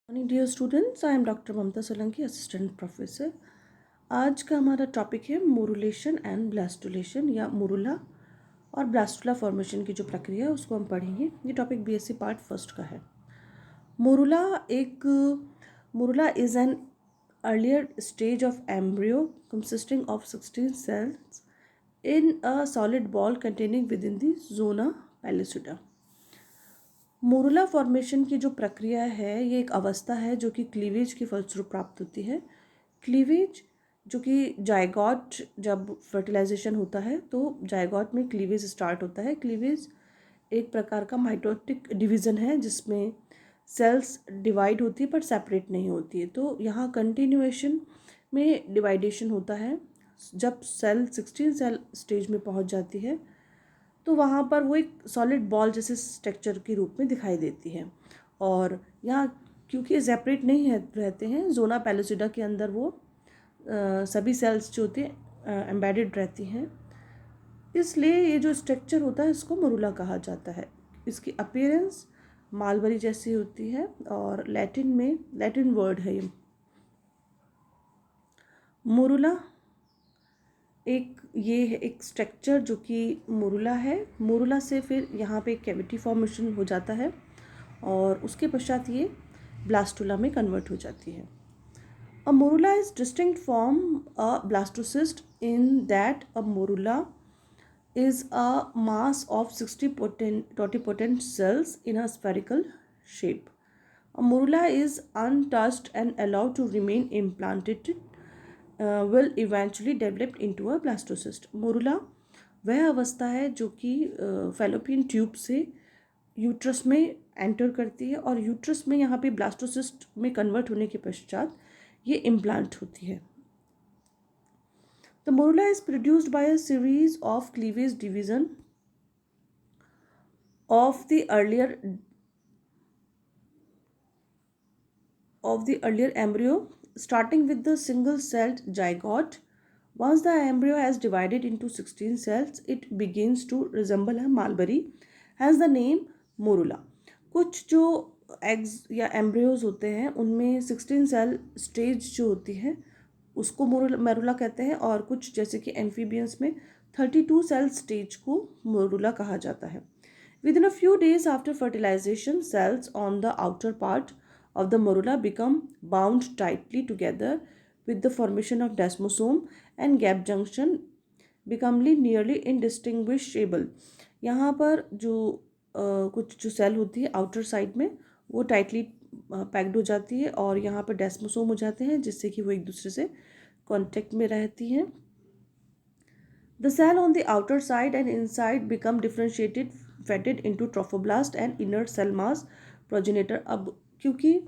Morning dear students, I am doctor Mamta Solanki, assistant professor. आज का हमारा टॉपिक है मोरुलेशन एंड ब्लास्टुलेशन या मोरुला और ब्लास्टुला फॉर्मेशन की जो प्रक्रिया है उसको हम पढ़ेंगे। ये टॉपिक बीएससी पार्ट फर्स्ट का है। Morula morula is an earlier stage of embryo consisting of 16 cells in a solid ball containing within the zona pellucida। Morula formation की जो प्रक्रिया है ये एक अवस्था है जो कि क्लीवेज के फलस्वरूप प्राप्त होती है। क्लीवेज जो कि जायगॉट, जब फर्टिलाइजेशन होता है तो जायगॉट में क्लीवेज स्टार्ट होता है। क्लीवेज एक प्रकार का माइटोटिक डिवीज़न है जिसमें सेल्स डिवाइड होती है पर सेपरेट नहीं होती है। तो यहाँ कंटिन्यूएशन में डिवाइडेशन होता है। जब सेल 16 सेल स्टेज में पहुँच जाती है तो वहाँ पर वो एक सॉलिड बॉल जैसे स्ट्रक्चर के रूप में दिखाई देती है। और यहाँ क्योंकि सेपरेट नहीं है रहते हैं, जोना पेलुसिडा के अंदर वो सभी सेल्स जो होती हैं एम्बेडेड रहती हैं, इसलिए ये जो स्ट्रक्चर होता है इसको मोरुला कहा जाता है। इसकी अपीयरेंस मालबरी जैसी होती है और लैटिन वर्ड है ये मोरुला। ये है एक स्ट्रक्चर जो कि मोरुला है। मोरुला से फिर यहाँ पे कैविटी फॉर्मेशन हो जाता है और उसके पश्चात ये ब्लास्टुला में कन्वर्ट हो जाती है। A morula is distinct from a blastocyst in that a morula is a mass of 60 totipotent cells in a spherical shape. A morula is untouched and allowed to remain implanted will eventually develop into a blastocyst. Morula वह अवस्था है जो कि fallopian tube से uterus में enter करती है और यूट्रस में यहाँ पे ब्लास्टोसिस्ट में कन्वर्ट होने के पश्चात ये इम्प्लांट होती है। The morula is produced by a series of cleavage division of the earlier embryo, starting with the single-celled zygote. Once the embryo has divided into 16 cells, it begins to resemble a mulberry, hence the name morula. कुछ जो eggs या embryos होते हैं उनमें 16 cell stage जो होती है उसको मोरुला कहते हैं, और कुछ जैसे कि एम्फीबियंस में 32 सेल स्टेज को मोरुला कहा जाता है। Within a few days after fertilization, cells on the outer part of the morula become bound tightly together with the formation of desmosome and gap junction becoming nearly indistinguishable। यहाँ पर जो कुछ जो cell होती है आउटर साइड में वो tightly packed हो जाती है और यहाँ पर डेस्मोसोम हो जाते हैं जिससे कि वो एक दूसरे से कांटेक्ट में रहती हैं। The cell on the outer side and inside become differentiated, fatted into trophoblast and inner cell mass progenitor। अब क्योंकि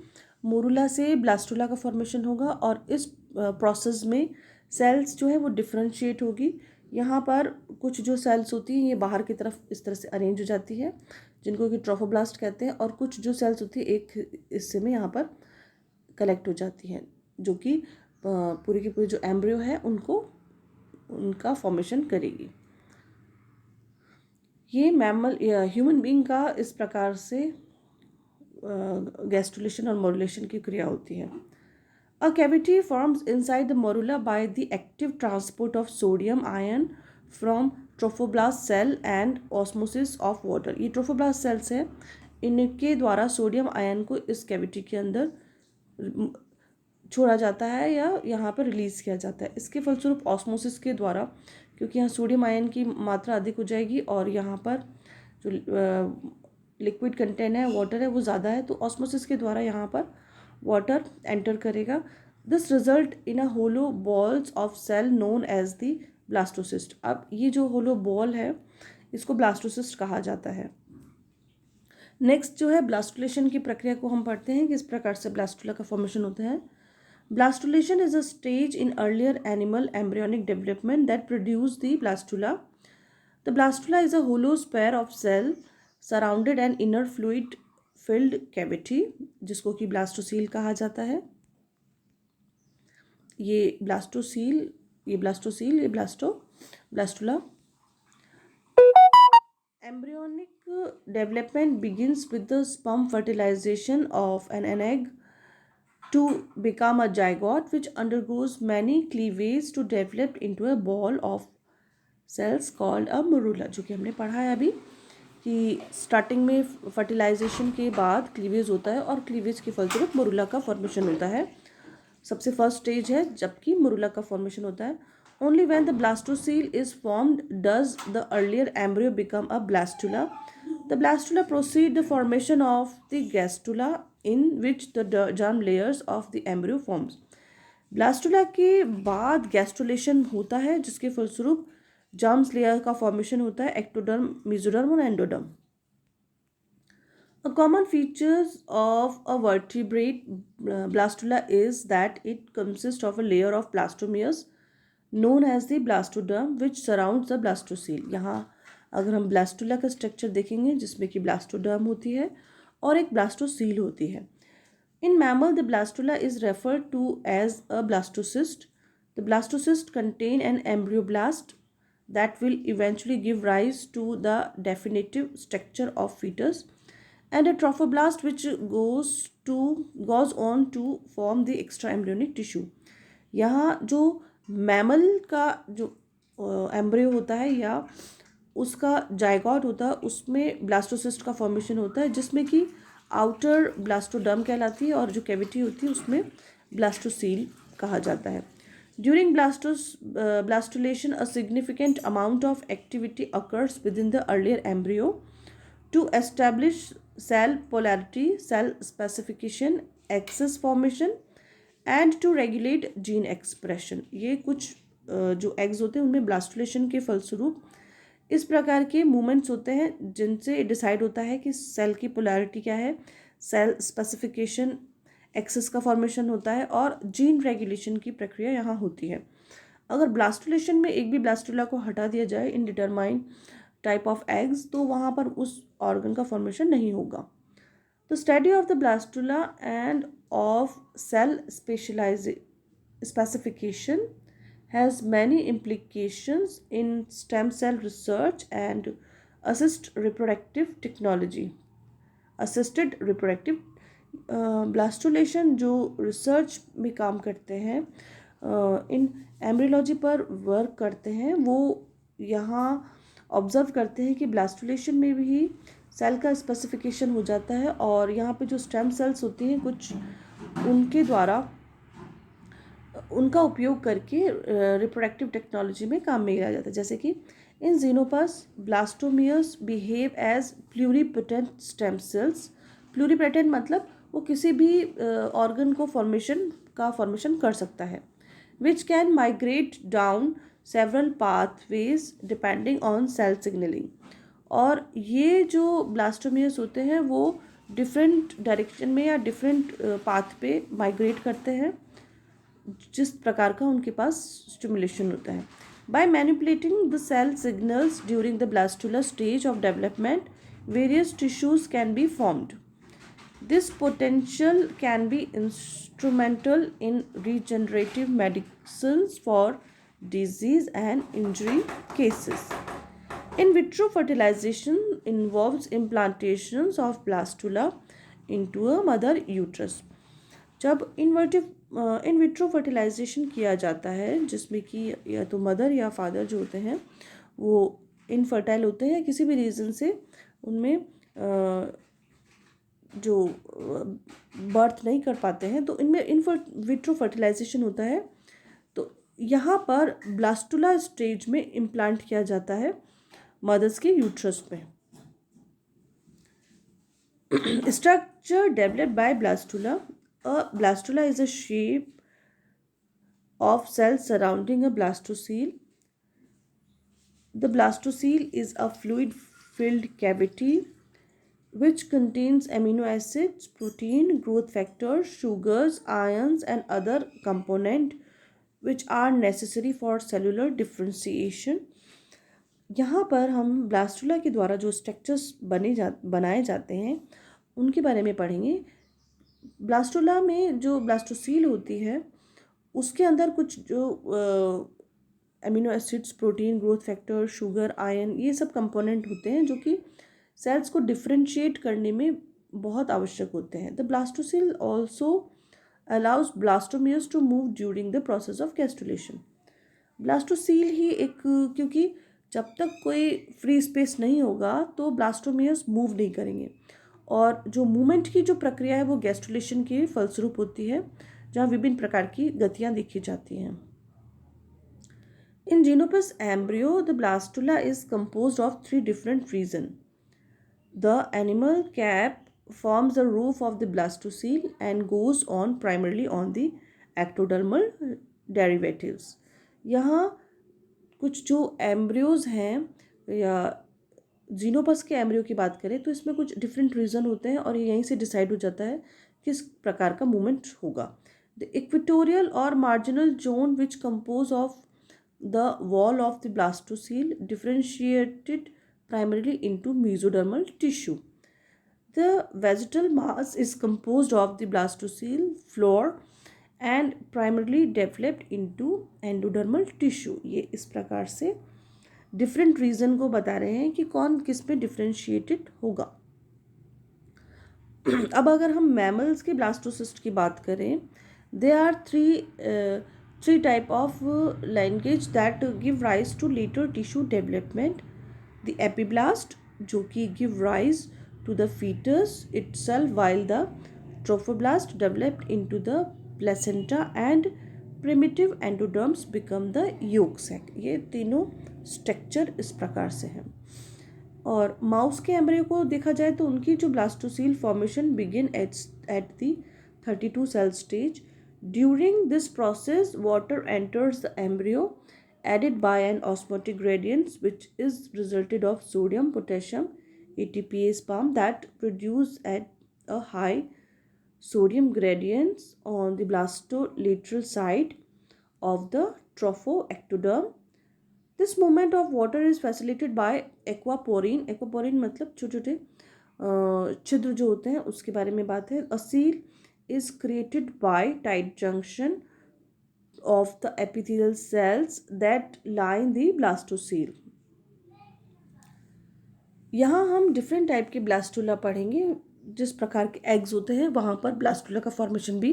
मोरुला से ब्लास्टुला का फॉर्मेशन होगा और इस प्रोसेस में सेल्स जो है वो डिफ्रेंशिएट होगी। यहाँ पर कुछ जो सेल्स होती हैं ये बाहर की तरफ इस तरह से अरेंज हो जाती है जिनको कि ट्रोफोब्लास्ट कहते हैं, और कुछ जो सेल्स होती है एक हिस्से में यहाँ पर कलेक्ट हो जाती हैं जो कि पूरी की पूरी जो एम्ब्रियो है उनका फॉर्मेशन करेगी। ये मैमल ह्यूमन बीइंग का इस प्रकार से गैस्ट्रुलेशन और मोरुलेशन की क्रिया होती है। A cavity forms inside the morula by the active transport of sodium ion from trophoblast cell and osmosis of water. ये ट्रोफोब्लास्ट सेल्स हैं, इनके द्वारा सोडियम आयन को इस कैविटी के अंदर छोड़ा जाता है या यहाँ पर रिलीज़ किया जाता है। इसके फलस्वरूप ऑस्मोसिस के द्वारा, क्योंकि यहाँ सोडियम आयन की मात्रा अधिक हो जाएगी और यहाँ पर जो लिक्विड कंटेंट है वाटर है वो ज़्यादा है, तो ऑस्मोसिस के द्वारा यहाँ पर वाटर एंटर करेगा। This result in a hollow balls of cell known as the blastocyst. अब ये जो होलो बॉल है इसको ब्लास्टोसिस्ट कहा जाता है। नेक्स्ट जो है ब्लास्टुलेशन की प्रक्रिया को हम पढ़ते हैं कि इस प्रकार से ब्लास्टुला का फॉर्मेशन होता है। Blastulation is a stage in earlier animal embryonic development that produce the blastula. The blastula is a hollow sphere of cell surrounded an inner fluid filled cavity जिसको कि ब्लास्टोसील कहा जाता है। ये blastula. Embryonic development begins with the sperm fertilization of an egg to become a zygote which undergoes many cleavages to develop into a ball of cells called a morula, जो कि हमने पढ़ा है अभी कि स्टार्टिंग में फर्टिलाइजेशन के बाद क्लीवेज होता है और क्लीवेज के फलस्वरूप मोरूला का फॉर्मेशन होता है। सबसे फर्स्ट स्टेज है जबकि मोरूला का फॉर्मेशन होता है। Only when the blastocoel is formed does the earlier embryo become a blastula. The blastula proceed the formation of the gastrula in which the germ layers of the embryo forms. Blastula के बाद gastrulation होता है जिसके फलस्वरूप germs layer का formation होता है, ectoderm, mesoderm और endoderm. A common features of a vertebrate blastula is that it consists of a layer of blastomeres known as the blastoderm which surrounds the blastocele। यहाँ अगर हम ब्लास्टुला का structure देखेंगे जिसमें कि ब्लास्टोडर्म होती है और एक ब्लास्टोसील होती है। In mammal, the blastula is referred to as a blastocyst. The blastocyst contain an embryoblast that will eventually give rise to the definitive structure of fetus, and a trophoblast which goes on to form the extraembryonic tissue। यहाँ जो mammal का जो embryo होता है या उसका zygote होता है उसमें ब्लास्टोसिस्ट का फॉर्मेशन होता है जिसमें कि आउटर ब्लास्टोडर्म कहलाती है और जो कैविटी होती है उसमें ब्लास्टोसील कहा जाता है। During blastulation a significant amount of activity occurs within the earlier embryo to establish cell polarity, cell specification, axis formation and to regulate gene expression. ये कुछ जो एग्स होते हैं उनमें ब्लास्टुलेशन के फलस्वरूप इस प्रकार के मूवमेंट्स होते हैं जिनसे डिसाइड होता है कि सेल की पोलैरिटी क्या है, सेल स्पेसिफिकेशन, एक्सेस का फॉर्मेशन होता है और जीन रेगुलेशन की प्रक्रिया यहाँ होती है। अगर ब्लास्टुलेशन में एक भी ब्लास्टुला को हटा दिया जाए in determine type of eggs तो वहाँ पर उस ऑर्गन का फॉर्मेशन नहीं होगा। The study of the blastula and of cell specification has many implications in stem cell research and assisted reproductive technology। assisted reproductive blastulation जो रिसर्च में काम करते हैं, इन एम्ब्रियोलॉजी पर वर्क करते हैं, वो यहाँ ऑब्जर्व करते हैं कि ब्लास्टुलेशन में भी सेल का स्पेसिफिकेशन हो जाता है और यहाँ पे जो स्टेम सेल्स होती हैं कुछ उनके द्वारा उनका उपयोग करके रिप्रोडक्टिव टेक्नोलॉजी में काम में लिया जाता है। जैसे कि in Xenopus blastomeres behave as pluripotent stem cells. Pluripotent मतलब वो किसी भी ऑर्गन को फॉर्मेशन कर सकता है। Which can migrate down several pathways depending on sale signalling. और ये जो ब्लास्टोमियर्स होते हैं वो डिफरेंट डायरेक्शन में या डिफरेंट पाथ पे माइग्रेट करते हैं जिस प्रकार का उनके पास स्टिमुलेशन होता है। By manipulating the cell signals during the blastular stage of development various tissues can be formed. This potential can be instrumental in regenerative medicines for disease and injury cases. In vitro fertilization involves implantations of blastula into a mother uterus। जब in vitro fertilisation किया जाता है जिसमें कि या तो mother या father जो होते हैं वो इनफर्टाइल होते हैं किसी भी रीज़न से, उनमें जो बर्थ नहीं कर पाते हैं तो इनमें इन विट्रो फर्टिलाइजेशन होता है। तो यहाँ पर ब्लास्टुला स्टेज में इम्प्लांट किया जाता है मदर्स के यूट्रस में। Structure developed by blastula. A blastula is a shape of cells surrounding a blastocele. The blastocele is a fluid-filled cavity which contains amino acids, protein, growth factors, sugars, ions, and other components which are necessary for cellular differentiation। यहाँ पर हम blastula के द्वारा जो structures बनाए जाते हैं उनके बारे में पढ़ेंगे। ब्लास्टुला में जो ब्लास्टोसील होती है उसके अंदर कुछ जो amino acids, protein, growth factor, sugar, ion, ये सब कंपोनेंट होते हैं जो कि सेल्स को डिफ्रेंशिएट करने में बहुत आवश्यक होते हैं। The blastocoel also allows blastomeres to move during the process of gastrulation. Blastocoel ही एक, क्योंकि जब तक कोई फ्री स्पेस नहीं होगा तो ब्लास्टोमियर्स मूव नहीं करेंगे, और जो मूवमेंट की जो प्रक्रिया है वो गैस्ट्रुलेशन के फलस्वरूप होती है, जहाँ विभिन्न प्रकार की गतियाँ देखी जाती हैं. In Genopus embryo, the blastula is composed of three different regions. The animal cap forms the roof of the blastocele and goes on primarily on the ectodermal derivatives. यहाँ कुछ जो एम्ब्रियोज हैं, या जीनोपस के एम्ब्रियो की बात करें तो इसमें कुछ डिफरेंट रीजन होते हैं और यहीं से डिसाइड हो जाता है किस प्रकार का मूवमेंट होगा. द इक्वेटोरियल और marginal zone which compose of the wall of the blastocele differentiated primarily into mesodermal tissue. The vegetal mass is composed of the blastocele floor and primarily developed into endodermal tissue. ये इस प्रकार से different reason को बता रहे हैं कि कौन किस में डिफ्रेंशिएटेड होगा. अब अगर हम मैमल्स के ब्लास्टोसिस्ट की बात करें, they are three type of lineage that give rise to later tissue development. The epiblast, जो कि give rise to the fetus itself, while the trophoblast developed into the placenta and primitive endoderms become the yolk sac. ये तीनों structure इस प्रकार से हैं. और mouse के एम्ब्रियो को देखा जाए तो उनकी जो blastocoel formation begin at the 32 cell stage. During this process, water enters the embryo, added by an osmotic gradient, which is resulted of sodium, potassium, ATPase sperm that produce at a high sodium gradients on the blastolateral side of the trophoectoderm. This movement of water is facilitated by aquaporine. Aquaporine मतलब छोटे छोटे छिद्र जो होते हैं उसके बारे में बात है. A seal is created by tight junction of the epithelial cells that line the blastocele. यहाँ हम डिफरेंट टाइप के ब्लास्टुला पढ़ेंगे. जिस प्रकार के एग्स होते हैं वहाँ पर ब्लास्टुला का फॉर्मेशन भी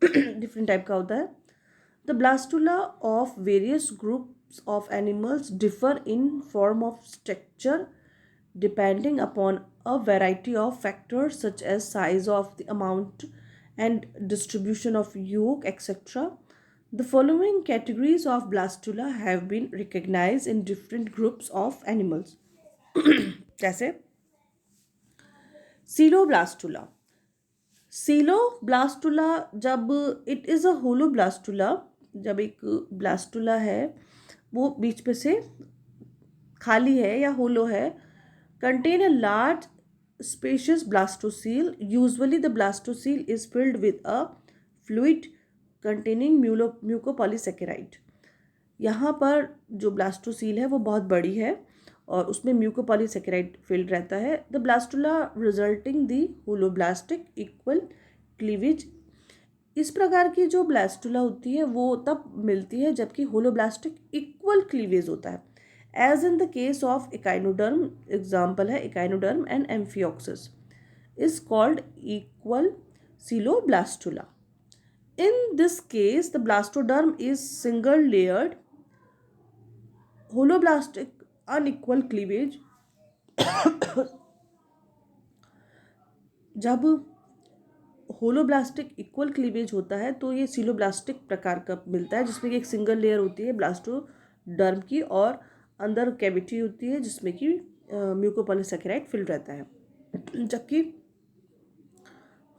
डिफरेंट टाइप का होता है. The blastula of various groups of animals differ in form of structure depending upon a variety of factors such as size of the amount and distribution of yolk, etc. The following categories of blastula have been recognized in different groups of animals. जैसे सीलोब्लास्टुला. सीलोब्लास्टुला जब it is अ होलोब्लास्टुला, जब एक blastula है वो बीच में से खाली है या होलो है, contain a large spacious blastocele. Usually the blastocele is filled with a fluid containing mucopolysaccharide. यहाँ पर जो ब्लास्टोसील है वो बहुत बड़ी है और उसमें म्यूकोपॉलीसेकेराइड फिल्ड रहता है. The blastula resulting the holoblastic equal cleavage. इस प्रकार की जो ब्लास्टुला होती है वो तब मिलती है जबकि होलोब्लास्टिक इक्वल क्लीवेज होता है. As in the case of echinoderm, example है echinoderm and amphioxus, is called equal coeloblastula. In this case, the blastoderm is single layered. Holoblastic unequal cleavage. जब होलोब्लास्टिक इक्वल क्लीवेज होता है तो ये सीलोब्लास्टिक प्रकार का मिलता है, जिसमें कि एक सिंगल लेयर होती है ब्लास्टोडर्म की और अंदर कैविटी होती है जिसमें कि म्यूकोपॉलीसैकेराइड फिल रहता है. जबकि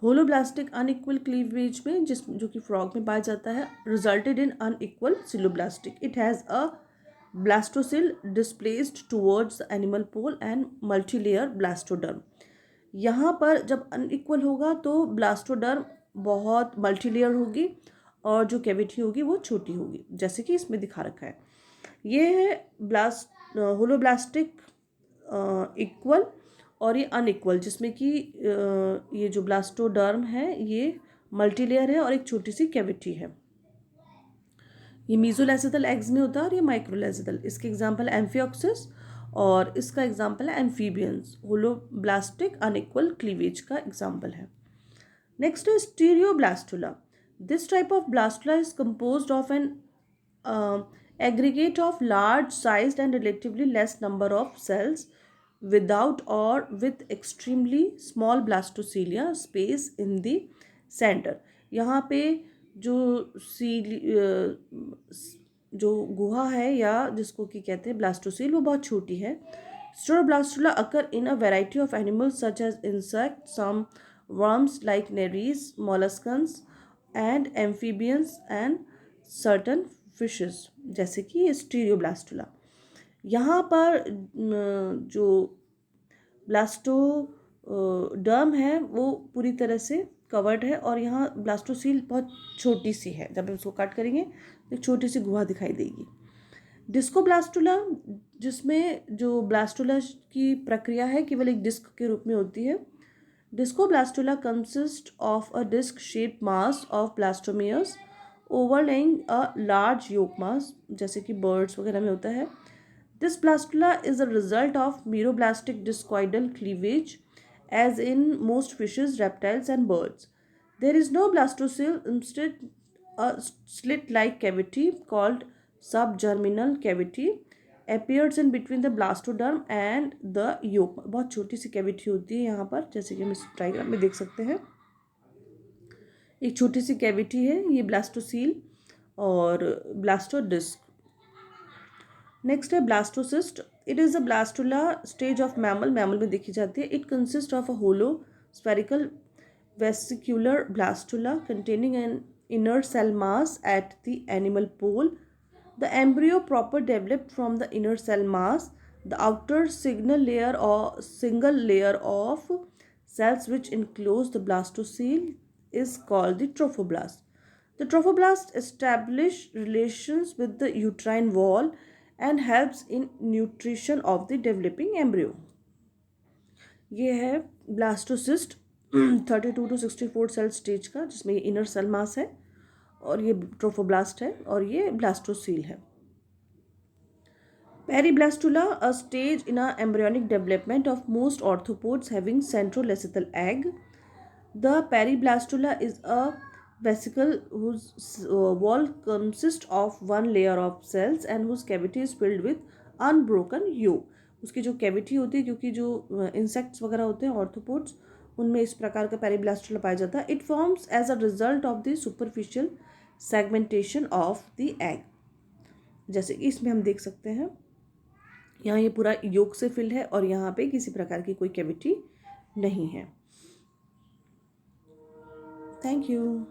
होलोब्लास्टिक अनइक्वल क्लीवेज में जो कि फ्रॉग में पाया जाता है, resulted in unequal coeloblastic. It has a blastocoel displaced towards the animal pole and multilayer blastoderm. यहाँ पर जब अनइक्वल होगा तो ब्लास्टोडर्म बहुत मल्टीलेयर होगी और जो कैविटी होगी वो छोटी होगी, जैसे कि इसमें दिखा रखा है. ये है होलोब्लास्टिक इक्वल और ये अनइक्वल, जिसमें कि ये जो ब्लास्टोडर्म है ये मल्टीलेयर है और एक छोटी सी कैविटी है. ये मीजोलैसिदल एग्स में होता है और ये माइक्रोलैसिदल. इसके एग्जांपल एम्फियोक्सिस और इसका एग्जांपल है एम्फीबियंस. होलोब्लास्टिक अनइक्वल क्लीवेज का एग्जांपल है. नेक्स्ट है स्टीरियोब्लास्टुला. This type of blastula is composed of an aggregate of large sized and relatively less number of cells without or with extremely small blastocelia space in the center. यहाँ पे जो जो गुहा है या जिसको कि कहते हैं ब्लास्टोसील वो बहुत छोटी है. Stroroblastula occur in a variety of animals such as insects, some worms like nereis, molluscans and amphibians and certain fishes जैसे कि स्टीरियोब्लास्टुला. यहाँ पर जो ब्लास्टोडर्म है वो पूरी तरह से कवर्ड है और यहाँ ब्लास्टोसील बहुत छोटी सी है. जब हम उसको कट करेंगे तो एक छोटी सी गुहा दिखाई देगी. डिस्कोब्लास्टुला जिसमें जो ब्लास्टुला की प्रक्रिया है केवल एक डिस्क के रूप में होती है. Discoblastula consist of a disc shaped mass of blastomeres overlaying a large yolk mass जैसे कि बर्ड्स वगैरह में होता है. This blastula is the result of meroblastic discoidal cleavage as in most fishes, reptiles and birds. There is no blastocyst, instead a slit-like cavity called subgerminal cavity appears in between the blastoderm and the yolk. बहुत छोटी सी cavity होती है यहाँ पर जैसे कि हम इस डायग्राम में देख सकते हैं. एक छोटी सी कैविटी है ये ब्लास्टोसील और ब्लास्टोडिस्क. नेक्स्ट है blastocyst. It is a blastula stage of mammal. Mammal में देखी जाती है. It consist of a hollow spherical vesicular blastula containing an inner cell mass at the animal pole. The embryo proper developed from the inner cell mass. The outer single layer of cells which enclose the blastocele is called the trophoblast. The trophoblast establish relations with the uterine wall and helps in nutrition of the developing embryo. ये है blastocyst 32 to 64 cell stage का जिसमें ये inner cell mass है और ये trophoblast है और ये ब्लास्टोसील है. Periblastula, a stage in a embryonic development of most arthropods having centrolecital egg. The periblastula is a vesicle whose wall consists of one layer of cells and whose cavity is filled with unbroken yolk. उसकी जो cavity होती है क्योंकि जो insects वगैरह होते हैं arthropods उनमें इस प्रकार का पेरीब्लास्टुला पाया जाता है. It forms as a result of the superficial segmentation of the egg. जैसे कि इसमें हम देख सकते हैं यहाँ ये पूरा योक से फिल है और यहाँ पे किसी प्रकार की कोई कैविटी नहीं है. Thank you.